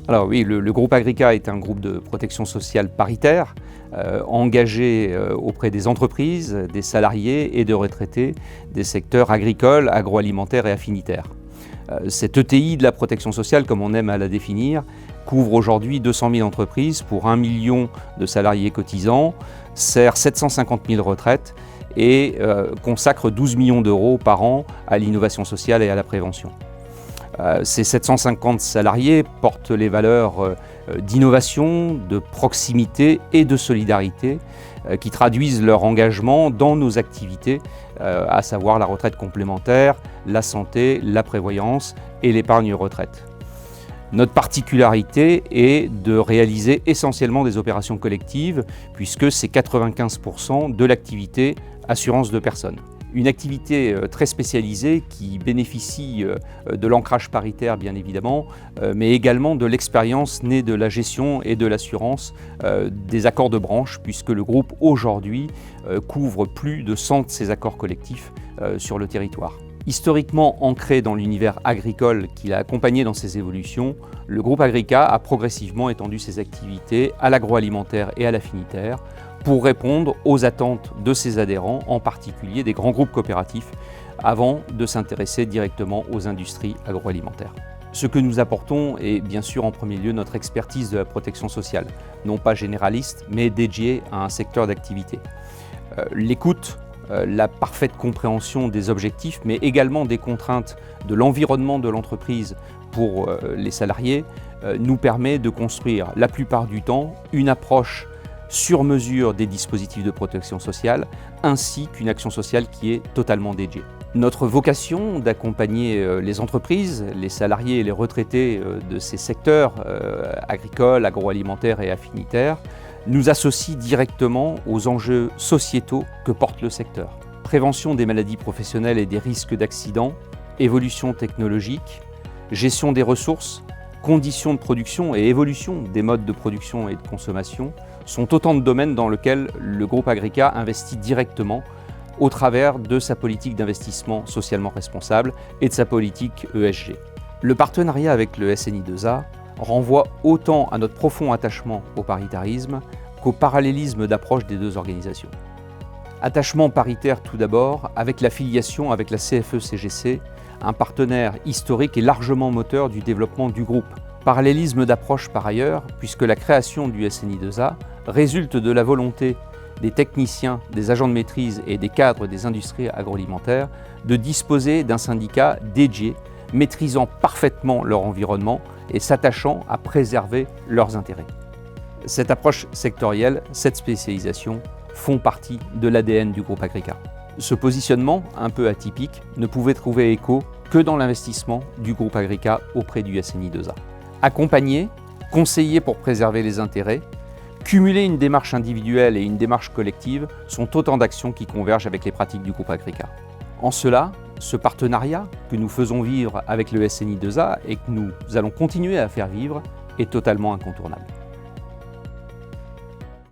Alors oui, le groupe Agrica est un groupe de protection sociale paritaire, engagé auprès des entreprises, des salariés et de retraités des secteurs agricoles, agroalimentaires et affinitaires. Cette ETI de la protection sociale, comme on aime à la définir, couvre aujourd'hui 200 000 entreprises pour 1 million de salariés cotisants, sert 750 000 retraites et consacre 12 millions d'euros par an à l'innovation sociale et à la prévention. Ces 750 salariés portent les valeurs d'innovation, de proximité et de solidarité qui traduisent leur engagement dans nos activités, à savoir la retraite complémentaire, la santé, la prévoyance et l'épargne retraite. Notre particularité est de réaliser essentiellement des opérations collectives puisque c'est 95% de l'activité assurance de personnes. Une activité très spécialisée qui bénéficie de l'ancrage paritaire bien évidemment, mais également de l'expérience née de la gestion et de l'assurance des accords de branche puisque le groupe aujourd'hui couvre plus de 100 de ces accords collectifs sur le territoire. Historiquement ancré dans l'univers agricole qu'il a accompagné dans ses évolutions, le groupe Agrica a progressivement étendu ses activités à l'agroalimentaire et à l'affinitaire pour répondre aux attentes de ses adhérents, en particulier des grands groupes coopératifs, avant de s'intéresser directement aux industries agroalimentaires. Ce que nous apportons est bien sûr en premier lieu notre expertise de la protection sociale, non pas généraliste, mais dédiée à un secteur d'activité. L'écoute, la parfaite compréhension des objectifs, mais également des contraintes de l'environnement de l'entreprise pour les salariés, nous permet de construire la plupart du temps une approche sur mesure des dispositifs de protection sociale, ainsi qu'une action sociale qui est totalement dédiée. Notre vocation d'accompagner les entreprises, les salariés et les retraités de ces secteurs agricoles, agroalimentaires et affinitaires nous associe directement aux enjeux sociétaux que porte le secteur. Prévention des maladies professionnelles et des risques d'accidents, évolution technologique, gestion des ressources, conditions de production et évolution des modes de production et de consommation sont autant de domaines dans lesquels le groupe Agrica investit directement au travers de sa politique d'investissement socialement responsable et de sa politique ESG. Le partenariat avec le SNI2A renvoie autant à notre profond attachement au paritarisme qu'au parallélisme d'approche des deux organisations. Attachement paritaire tout d'abord avec l'affiliation avec la CFE-CGC, un partenaire historique et largement moteur du développement du groupe. Parallélisme d'approche par ailleurs, puisque la création du SNI2A résulte de la volonté des techniciens, des agents de maîtrise et des cadres des industries agroalimentaires de disposer d'un syndicat dédié, maîtrisant parfaitement leur environnement et s'attachant à préserver leurs intérêts. Cette approche sectorielle, cette spécialisation font partie de l'ADN du groupe Agrica. Ce positionnement, un peu atypique, ne pouvait trouver écho que dans l'investissement du groupe Agrica auprès du SNI2A. Accompagner, conseiller pour préserver les intérêts, cumuler une démarche individuelle et une démarche collective sont autant d'actions qui convergent avec les pratiques du groupe Agrica. En cela, ce partenariat que nous faisons vivre avec le SNI2A et que nous allons continuer à faire vivre est totalement incontournable.